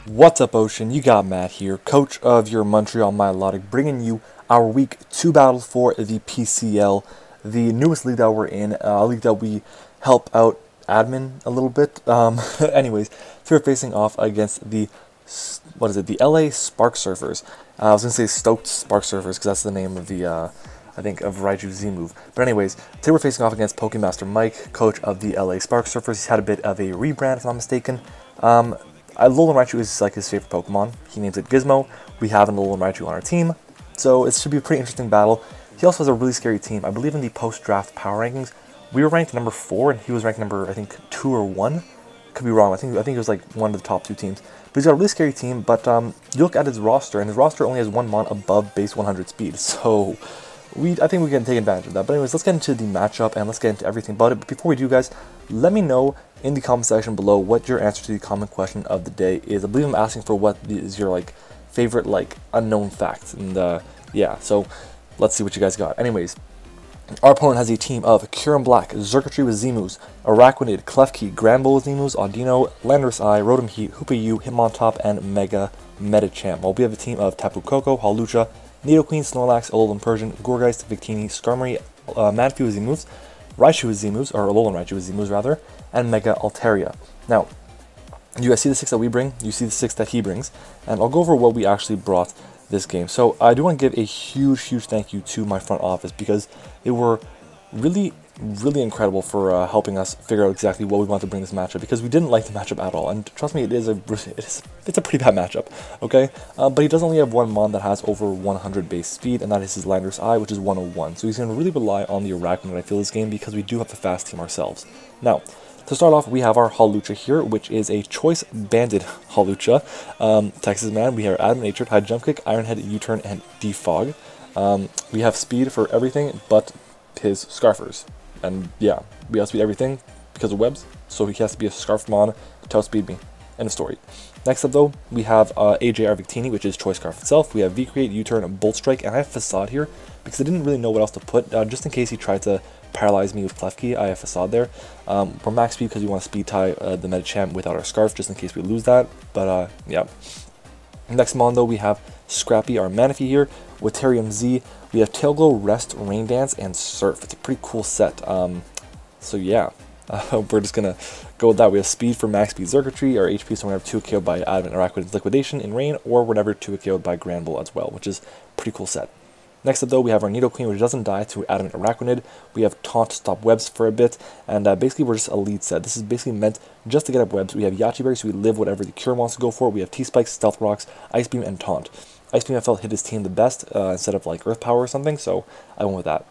What's up, Ocean? You got Matt here, coach of your Montreal Milotics, bringing you our Week 2 battle for the PCL, the newest league that we're in, a league that we help out admin a little bit. Anyways, so we're facing off against the, the LA SparkSurfers. I was going to say Stoked SparkSurfers because that's the name of the, I think, of Raichu Z move. But anyways, today we're facing off against Pokemaster Mike, coach of the LA SparkSurfers. He's had a bit of a rebrand, if I'm not mistaken. Alolan Raichu is like his favorite Pokemon. He names it Gizmo. We have an Alolan Raichu on our team, so it should be a pretty interesting battle. He also has a really scary team. I believe in the post-draft power rankings, we were ranked number 4, and he was ranked number, I think, 2 or 1. Could be wrong. I think it was like one of the top 2 teams. But he's got a really scary team. But you look at his roster, and his roster only has 1 Mon above base 100 speed. So I think we can take advantage of that. But anyways, let's get into the matchup and let's get into everything about it. But before we do, guys, let me know in the comment section below what your answer to the common question of the day is. I believe I'm asking for what is your favorite unknown fact, and yeah, so let's see what you guys got. Anyways, our opponent has a team of Kyurem Black, Xurkitree with Z-moves, Araquanid, Klefki, Granbull with Z-moves, Audino, Landorus Eye, Rotom Heat, Hoopa-U, Hitmontop, and Mega Medicham. While we have a team of Tapu Koko, Hawlucha, Nidoqueen, Snorlax, Alolan Persian, Gourgeist, Victini, Skarmory, Manphy with Z-moves, Raichu with Z-moves, or Alolan Raichu with Z-moves rather, and Mega Altaria. Now, you guys see the 6 that we bring, you see the 6 that he brings, and I'll go over what we actually brought this game. So I do want to give a huge thank you to my front office, because they were really incredible for helping us figure out exactly what we want to bring this matchup, because we didn't like the matchup at all, and trust me, it's a pretty bad matchup, okay? But he does only have 1 Mon that has over 100 base speed, and that is his Landorus Eye, which is 101. So he's going to really rely on the Araquanid, I feel, this game, because we do have the fast team ourselves. Now, to start off, we have our Hawlucha here, which is a Choice Banded Hawlucha. Texas Man, we have Adamant Natured, High Jump Kick, Iron Head, U-Turn, and Defog. We have speed for everything but his Scarfers. And yeah, we outspeed everything because of webs, so he has to be a Scarfmon to outspeed me. End of story. Next up though, we have AJR Victini, which is Choice Scarf itself. We have V-Create, U-Turn, Bolt Strike, and I have Facade here because I didn't really know what else to put, just in case he tried to paralyze me with Klefki. I have Facade there. We're max speed because we want to speed tie the Medicham without our Scarf, just in case we lose that. But yeah. Next Mon though, we have Scrappy, our Manaphy here, with Terrium Z. We have Tailglow, Rest, Rain Dance, and Surf. It's a pretty cool set. So yeah, we're just gonna go with that. We have speed for max speed Xurkitree, our HP, so we're gonna have 2 KO'd by Adamant Araquanid's Liquidation in Rain, or whenever 2 KO'd by Granbull as well, which is a pretty cool set. Next up though, we have our Nidoqueen, which doesn't die to Adamant Araquanid. We have Taunt, Stop Webs for a bit, and basically we're just a lead set. This is basically meant just to get up webs. We have Yachi Berry, so we live whatever the Cure wants to go for. We have T-Spikes, Stealth Rocks, Ice Beam, and Taunt. Ice Beam I felt hit his team the best instead of Earth Power or something, so I went with that.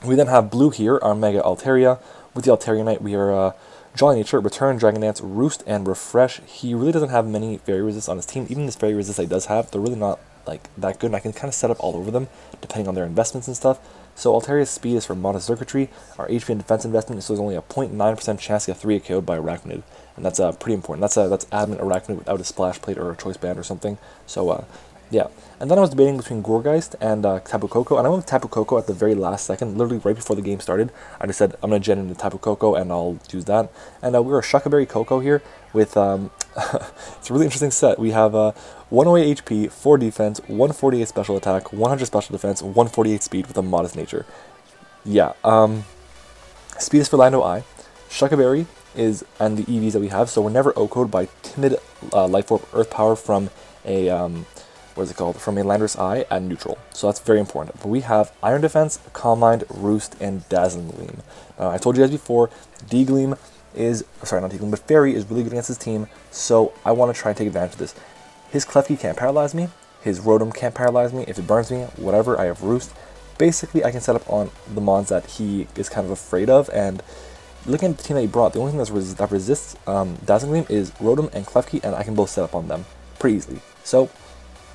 We then have Blue here, our Mega Altaria. With the Altaria Knight, we are Jolly Nature, Return, Dragon Dance, Roost, and Refresh. He really doesn't have many Fairy Resists on his team. Even this Fairy Resist he does have, they're really not that good, and I can kind of set up all over them depending on their investments and stuff. So Altaria's speed is for Modest Xurkitree. Our HP and defense investment, so there's only a 0.9% chance to get 3 KO'd by Araquanid, and that's pretty important. That's Adamant Araquanid without a Splash Plate or a Choice Band or something. So yeah. And then I was debating between Gourgeist and Tapu Koko, and I went with Tapu Koko at the very last second, literally right before the game started. I just said, I'm going to gen into Tapu Koko, and I'll use that. And we were a Shuckaberry Koko here with, it's a really interesting set. We have 108 HP, 4 defense, 148 special attack, 100 special defense, 148 speed with a Modest Nature. Yeah, speed is for Lando Eye. Shuckaberry is, and the EVs that we have, so we're never O-code by Timid, Life Orb, Earth Power from a, what is it called? From a Landorus Eye at neutral. So that's very important. But we have Iron Defense, Calm Mind, Roost, and Dazzling Gleam. I told you guys before, D-Gleam is, sorry, not D-Gleam, but Fairy is really good against his team, so I want to try and take advantage of this. His Klefki can't paralyze me, his Rotom can't paralyze me, if it burns me, whatever, I have Roost. Basically, I can set up on the mons that he is kind of afraid of, and looking at the team that he brought, the only thing that resists Dazzling Gleam is Rotom and Klefki, and I can both set up on them pretty easily. So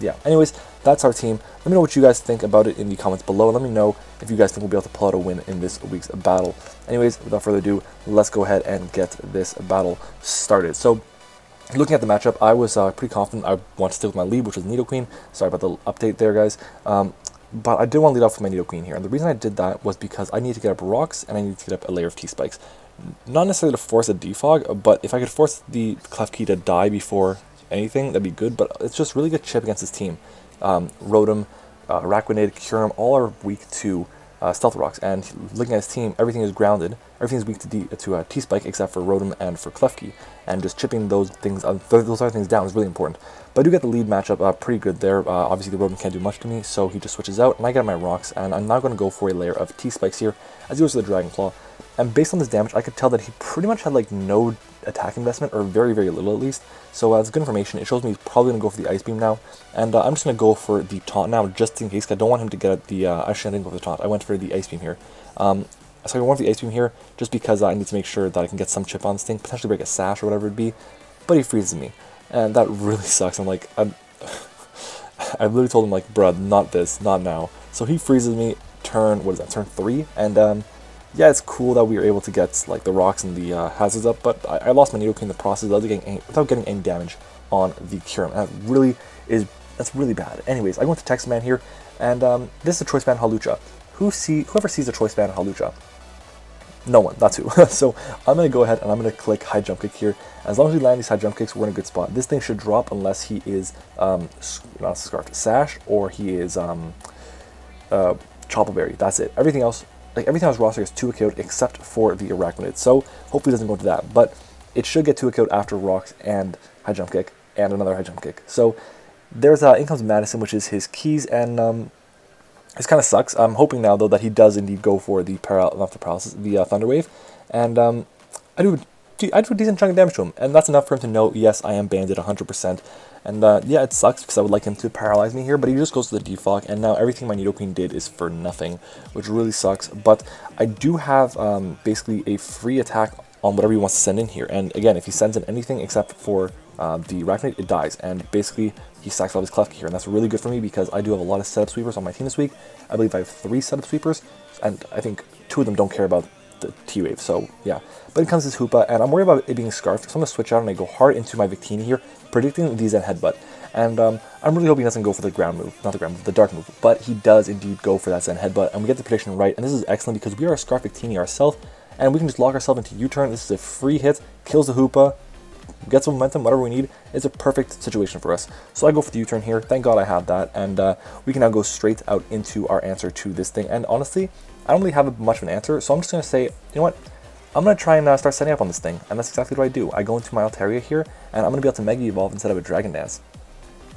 yeah, anyways, that's our team. Let me know what you guys think about it in the comments below. Let me know if you guys think we'll be able to pull out a win in this week's battle. Anyways, without further ado, let's go ahead and get this battle started. So, looking at the matchup, I was pretty confident I want to stick with my lead, which was Nidoqueen. Sorry about the update there, guys. but I did want to lead off with my Nidoqueen here, and the reason I did that was because I need to get up rocks, and I need to get up a layer of T-Spikes. Not necessarily to force a defog, but if I could force the Klefki to die before anything, that'd be good, but it's just really good chip against his team. Rotom, Araquanid, Kyurem, all are weak to Stealth Rocks, and looking at his team, everything is grounded. Everything is weak to T-Spike except for Rotom and for Klefki, and just chipping those things, those other things down is really important. But I do get the lead matchup pretty good there. Obviously, the Rotom can't do much to me, so he just switches out, and I get my rocks, and I'm now going to go for a layer of T-Spikes here, as he goes to the Dragon Claw. And based on this damage, I could tell that he pretty much had like no attack investment, or very, very little at least. So that's good information. It shows me he's probably going to go for the Ice Beam now. And I'm just going to go for the Taunt now, just in case, because I don't want him to get the... actually, I didn't go for the Taunt. I went for the Ice Beam here. So I went for the Ice Beam here, just because I need to make sure that I can get some chip on this thing, potentially break a Sash or whatever it'd be. But he freezes me. And that really sucks. I'm like... I literally told him, like, bruh, not this, not now. So he freezes me turn... What is that? Turn 3? And, yeah, it's cool that we were able to get like the rocks and the hazards up, but I lost my Nidoqueen in the process without getting any damage on the Kyurem. And that's really bad. Anyways, I go into Text Man here, and this is a Choice Band Hawlucha. Whoever sees a Choice Band Hawlucha? No one, that's who. So I'm going to go ahead and I'm going to click High Jump Kick here. As long as we land these High Jump Kicks, we're in a good spot. This thing should drop unless he is, not Scarfed, Sash, or he is Choppleberry. That's it. Everything else... Like, everything else roster is 2 KO'd except for the Araquanid, so hopefully it doesn't go into that, but it should get 2 KO'd after Rocks and High Jump Kick, and another High Jump Kick. So there's in comes Madison, which is his keys, and this kind of sucks. I'm hoping now, though, that he does indeed go for the Thunder Wave, and I do a decent chunk of damage to him, and that's enough for him to know, yes, I am banded 100%. And yeah, it sucks because I would like him to paralyze me here, but he just goes to the defog, and now everything my Nidoqueen did is for nothing, which really sucks. But I do have basically a free attack on whatever he wants to send in here, and again, if he sends in anything except for the Arachnid, it dies, and basically he stacks all his Klefki here, and that's really good for me because I do have a lot of setup sweepers on my team this week. I believe I have 3 setup sweepers, and I think 2 of them don't care about the T-Wave, so yeah. But it comes this Hoopa, and I'm worried about it being Scarfed, so I'm going to switch out and I go hard into my Victini here, predicting the Zen Headbutt. And I'm really hoping he doesn't go for the ground move, not the ground move, the dark move, but he does indeed go for that Zen Headbutt, and we get the prediction right, and this is excellent because we are a Scarf Victini ourselves, and we can just lock ourselves into U-turn. This is a free hit, kills the Hoopa, gets some momentum, whatever we need. It's a perfect situation for us. So I go for the U-turn here, thank God I have that, and we can now go straight out into our answer to this thing, and honestly, I don't really have much of an answer, so I'm just going to say, you know what, I'm going to try and start setting up on this thing, and that's exactly what I do. I go into my Altaria here, and I'm going to be able to Mega Evolve instead of a Dragon Dance.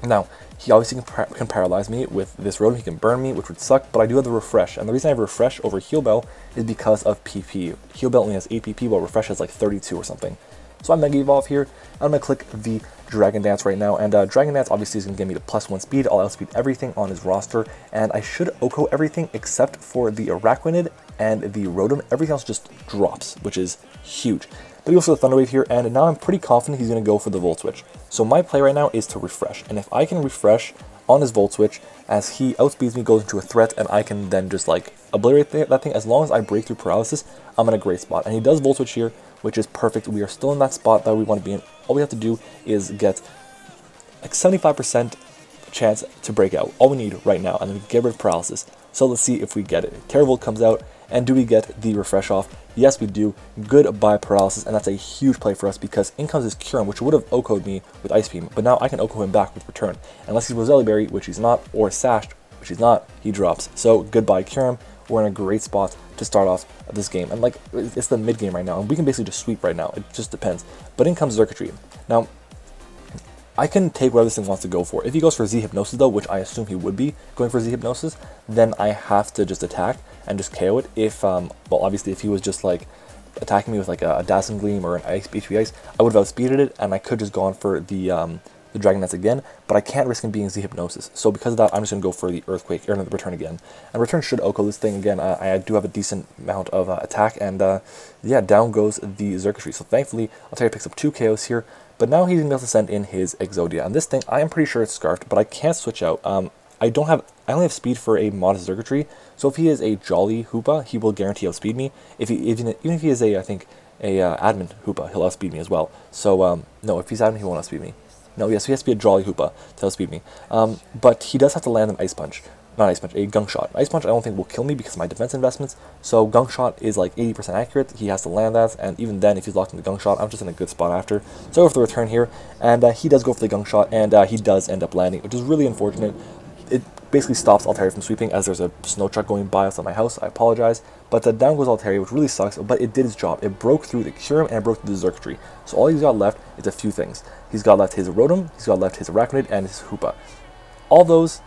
Now, he obviously can paralyze me with this Rotom, he can burn me, which would suck, but I do have the Refresh, and the reason I have Refresh over Heal Bell is because of PP. Heal Bell only has 8 PP, while Refresh has like 32 or something. So I'm Mega Evolve here, I'm going to click the Dragon Dance right now, and Dragon Dance obviously is going to give me the +1 speed, I'll outspeed everything on his roster, and I should OHKO everything except for the Araquanid and the Rotom. Everything else just drops, which is huge. But he goes for the Thunder Wave here, and now I'm pretty confident he's going to go for the Volt Switch. So my play right now is to Refresh, and if I can Refresh on his Volt Switch as he outspeeds me, goes into a threat, and I can then just like obliterate that thing, as long as I break through paralysis, I'm in a great spot. And he does Volt Switch here, which is perfect. We are still in that spot that we want to be in. All we have to do is get like 75% chance to break out. All we need right now, and then we can get rid of paralysis. So let's see if we get it. Terravolt comes out, and do we get the Refresh off? Yes, we do. Goodbye paralysis, and that's a huge play for us because in comes his Kyurem, which would have OHKO'd me with Ice Beam, but now I can OHKO him back with Return. Unless he's Roselli Berry, which he's not, or Sashed, which he's not, he drops. So goodbye Kyurem. We're in a great spot to start off this game, and like it's the mid game right now, and we can basically just sweep right now. It just depends. But in comes Xurkitree. Now, I can take whatever this thing wants to go for. If he goes for Z Hypnosis though, which I assume he would be going for Z Hypnosis, then I have to just attack and just KO it. If well, obviously if he was just like attacking me with like a Dazzling Gleam or an HP Ice, I would have outspeeded it, and I could just gone for the Dragon Dance again, but I can't risk him being Z Hypnosis. So because of that, I'm just going to go for the Earthquake, or the Return again. And Return should OHKO this thing again. I do have a decent amount of attack, and yeah, down goes the Xurkitree. So thankfully, Altaria picks up 2 KOs here, but now he's going to be able to send in his Exodia. And this thing, I am pretty sure it's Scarfed, but I can't switch out. I only have speed for a modest Xurkitree, so if he is a Jolly Hoopa, he will guarantee outspeed me. Even if he is I think, a Admin Hoopa, he'll outspeed me as well. So, no, if he's Admin, he won't outspeed me. No, yes, he has to be a Jolly Hoopa to outspeed me. But he does have to land an Ice Punch. not Ice Punch, a Gunk Shot. Ice Punch I don't think will kill me because of my defense investments, so Gunk Shot is like 80% accurate. He has to land that, and even then, if he's locked into Gunk Shot, I'm just in a good spot after. So I go for the return here, and he does go for the Gunk Shot, and he does end up landing, which is really unfortunate. It basically stops Altaria from sweeping as there's a snow truck going by outside my house. I apologize. But down goes Altaria, which really sucks, but it did its job. It broke through the Curum and it broke through the Xurkitree. So all he's got left is a few things. He's got left his Rotom, he's got left his Arachnid, and his Hoopa. All those,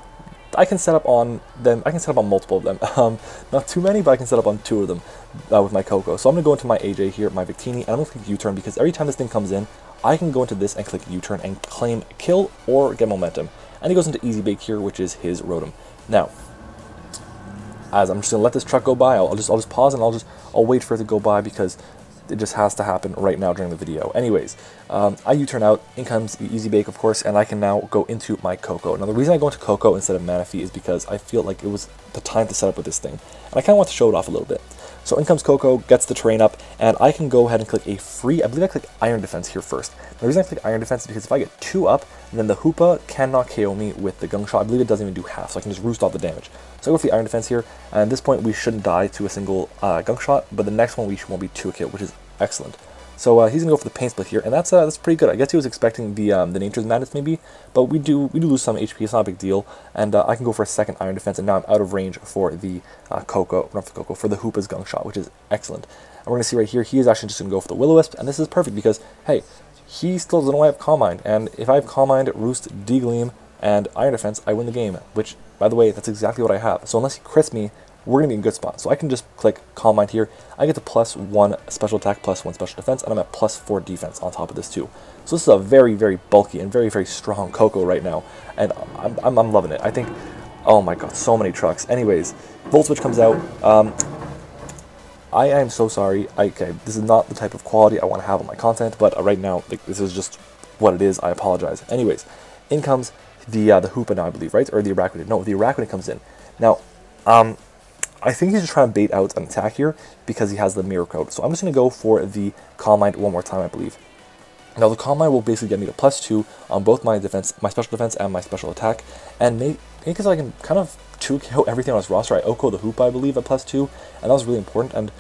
I can set up on them. I can set up on multiple of them. Not too many, but I can set up on 2 of them with my Coco. So I'm going to go into my AJ here, my Victini, and I'm going to click U-turn because every time this thing comes in, I can go into this and click U-turn and claim kill or get momentum. And he goes into Easy Bake here, which is his Rotom. Now, as I'm just gonna let this truck go by, I'll just pause and I'll wait for it to go by because it just has to happen right now during the video. Anyways, I U-turn out, in comes the Easy Bake, of course, and I can now go into my Coco. Now, the reason I go into Coco instead of Manaphy is because I feel like it was the time to set up with this thing, and I kind of want to show it off a little bit. So in comes Coco, gets the terrain up, and I can go ahead and click a free, I believe I click Iron Defense here first. The reason I click Iron Defense is because if I get 2 up, then the Hoopa cannot KO me with the Gunk Shot. I believe it doesn't even do half, so I can just roost off the damage. So I go for the Iron Defense here, and at this point we shouldn't die to a single Gunk Shot, but the next one we won't be 2 a kill, which is excellent. So he's gonna go for the Pain Split here, and that's pretty good. I guess he was expecting the Nature's Madness maybe, but we do lose some HP. It's not a big deal, and I can go for a second Iron Defense, and now I'm out of range for the Coco, not for the Coco, for the Hoopa's Gunk Shot, which is excellent. And we're gonna see right here, he is actually just gonna go for the Will-O-Wisp, and this is perfect because hey, he still doesn't know I have Calm Mind, and if I have Calm Mind, Roost, D-Gleam, and Iron Defense, I win the game. Which, by the way, that's exactly what I have. So unless he crits me, we're going to be in a good spot. So I can just click Calm Mind here. I get to +1 special attack, +1 special defense, and I'm at +4 defense on top of this too. So this is a very, very bulky and very, very strong Coco right now. And I'm loving it. I think, oh my god, so many trucks. Anyways, Volt Switch comes out. I am so sorry. Okay, this is not the type of quality I want to have on my content, but right now, like, this is just what it is. I apologize. Anyways, in comes the Hoopa now, I believe, right? Or the Arachnid. No, the Arachnid comes in. Now, I think he's just trying to bait out an attack here because he has the Mirror Coat. So I'm just going to go for the Calm Mind one more time, I believe. Now, the Calm Mind will basically get me to +2 on both my defense, my special defense, and my special attack. And maybe because I can kind of 2KO everything on his roster, I OHKO the Hoopa, I believe, at +2. And that was really important. And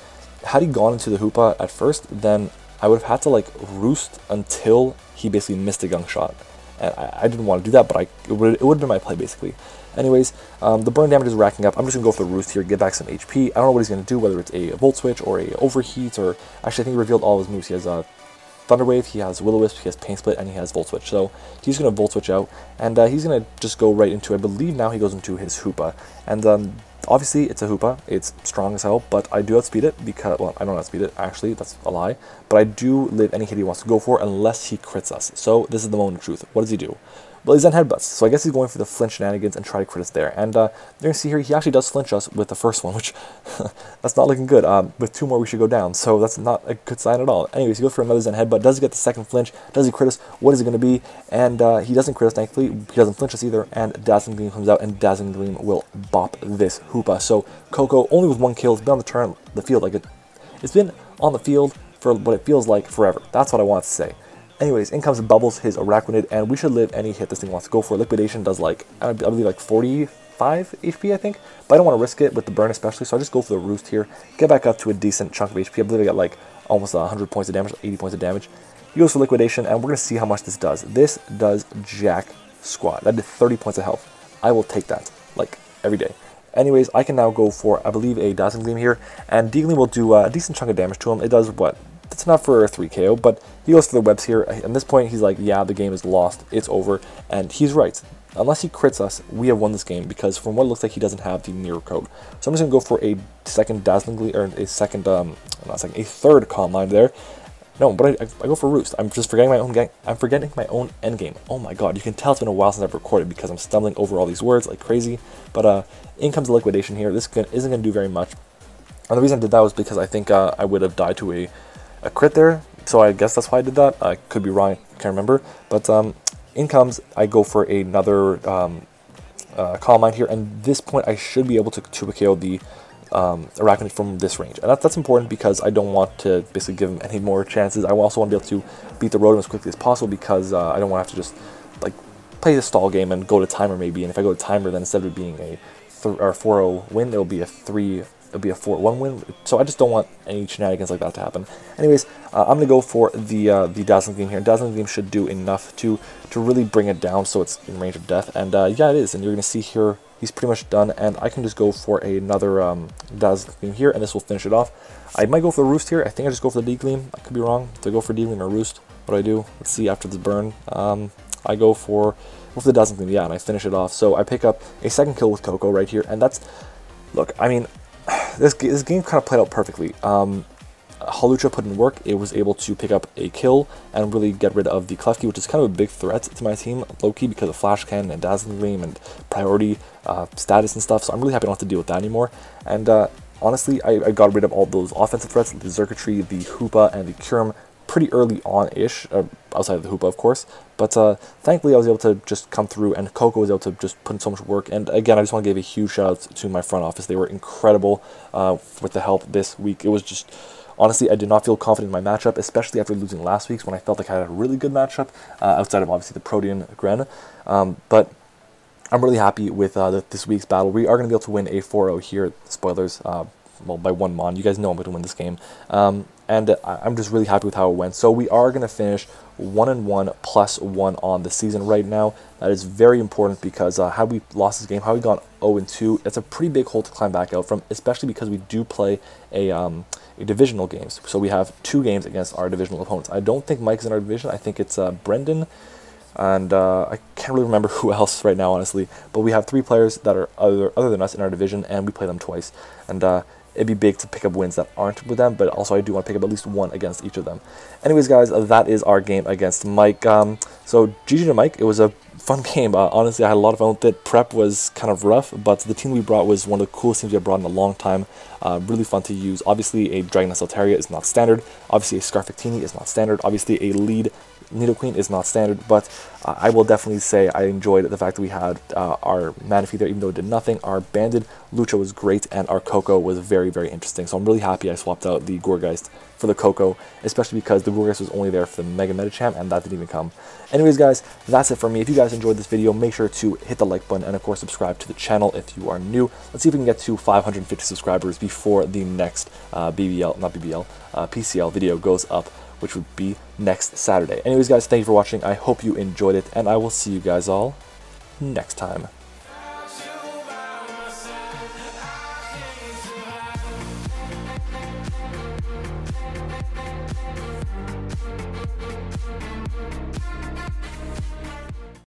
had he gone into the Hoopa at first, then I would have had to, like, roost until he basically missed a Gunk Shot. And I didn't want to do that, but it would have been my play, basically. Anyways, the burn damage is racking up. I'm just going to go for the Roost here, get back some HP. I don't know what he's going to do, whether it's a Volt Switch or a Overheat, or actually I think he revealed all his moves. He has Thunder Wave, he has Will-O-Wisp, he has Pain Split, and he has Volt Switch. So he's going to Volt Switch out, and he's going to just go right into, I believe now he goes into his Hoopa. And obviously it's a Hoopa, it's strong as hell, but I do outspeed it because, well, I don't outspeed it, actually, that's a lie. But I do live any hit he wants to go for unless he crits us. So this is the moment of truth. What does he do? Well, he's on Headbutts, so I guess he's going for the flinch shenanigans and try to crit us there. And you're going to see here, he actually does flinch us with the first one, which, that's not looking good. With 2 more, we should go down, so that's not a good sign at all. Anyways, he goes for another Zen Headbutt. Does he get the second flinch? Does he crit us? What is it going to be? And he doesn't crit us, thankfully. He doesn't flinch us either, and Dazzling Gleam comes out, and Dazzling Gleam will bop this Hoopa. So Coco, only with 1 kill, has been on the field like it's been on the field for what it feels like forever. That's what I want to say. Anyways, in comes Bubbles, his Arachnid, and we should live any hit this thing wants to go for. Liquidation does like, I believe like 45 HP, I think, but I don't want to risk it with the burn especially, so I just go for the Roost here, get back up to a decent chunk of HP. I believe I got like almost 100 points of damage, 80 points of damage. He goes for Liquidation, and we're going to see how much this does. This does jack squat. That did 30 points of health. I will take that, like, every day. Anyways, I can now go for, I believe, a Dazzling Gleam here, and D-Gleam will do a decent chunk of damage to him. It does, what? It's not for a 3 KO, but he goes for the webs here. At this point, he's like, yeah, the game is lost. It's over. And he's right. Unless he crits us, we have won this game, because from what it looks like, he doesn't have the Mirror Code. So I'm just going to go for a second Dazzling Gleam, or a second, a third Calm Mind there. No, but I go for Roost. I'm just forgetting my own game. I'm forgetting my own end game. Oh my god, you can tell it's been a while since I've recorded because I'm stumbling over all these words like crazy. But in comes the Liquidation here. This isn't going to do very much. And the reason I did that was because I think I would have died to a crit there, so I guess that's why I did that. I could be wrong, can't remember. But in comes, I go for another Calm Mind here, and at this point I should be able to KO the Arachnid from this range. And that's important because I don't want to basically give him any more chances. I also want to be able to beat the Rotom as quickly as possible because I don't want to have to just like play the stall game and go to timer maybe. And if I go to timer, then instead of it being a 4-0 win. It'll be a 4-1 win. So I just don't want any shenanigans like that to happen. Anyways, I'm gonna go for the Dazzling Gleam here. Dazzling Gleam should do enough to really bring it down so it's in range of death. And yeah, it is. And you're gonna see here he's pretty much done. And I can just go for another Dazzling Gleam here, and this will finish it off. I might go for the Roost here. I think I just go for the D-Gleam. I could be wrong. Do I go for D-Gleam or Roost? What do I do? Let's see after this burn. I go for the Dazzling Gleam, yeah, and I finish it off. So I pick up a second kill with Coco right here, and that's, look, I mean, this game kind of played out perfectly. Hawlucha put in work. It was able to pick up a kill and really get rid of the Klefki, which is kind of a big threat to my team, low-key, because of Flash Cannon and Dazzling Gleam and priority status and stuff. So I'm really happy I don't have to deal with that anymore. And honestly, I got rid of all those offensive threats, the Circuitry, the Hoopa, and the Kurum, pretty early on-ish, outside of the Hoopa, of course. But thankfully, I was able to just come through, and Coco was able to just put in so much work. And again, I just want to give a huge shout-out to my front office. They were incredible with the help this week. It was just, honestly, I did not feel confident in my matchup, especially after losing last week's when I felt like I had a really good matchup, outside of, obviously, the Protean Gren. But I'm really happy with this week's battle. We are going to be able to win a 4-0 here. Spoilers. Well, by 1 mon. You guys know I'm going to win this game. And I'm just really happy with how it went. So we are going to finish 1-1 +1 on the season right now. That is very important because had we lost this game, had we gone 0-2, it's a pretty big hole to climb back out from, especially because we do play a divisional games. So we have 2 games against our divisional opponents. I don't think Mike's in our division. I think it's Brendan, and I can't really remember who else right now, honestly. But we have 3 players that are other than us in our division, and we play them twice. And it'd be big to pick up wins that aren't with them, but also I do want to pick up at least 1 against each of them. Anyways, guys, that is our game against Mike. So GG to Mike. It was a fun game. Honestly, I had a lot of fun with it. Prep was kind of rough, but the team we brought was one of the coolest teams we have brought in a long time. Really fun to use. Obviously, a Dragoness Altaria is not standard. Obviously, a Scarfictini is not standard. Obviously, a lead Nidoqueen is not standard, but I will definitely say I enjoyed the fact that we had our Manaphy there, even though it did nothing. Our Banded Lucha was great, and our Coco was very, very interesting. So I'm really happy I swapped out the Gourgeist for the Coco, especially because the Gourgeist was only there for the Mega Medicham, and that didn't even come. Anyways, guys, that's it for me. If you guys enjoyed this video, make sure to hit the like button, and of course, subscribe to the channel if you are new. Let's see if we can get to 550 subscribers before the next PCL video goes up, which would be next Saturday. Anyways, guys, thank you for watching. I hope you enjoyed it, and I will see you guys all next time.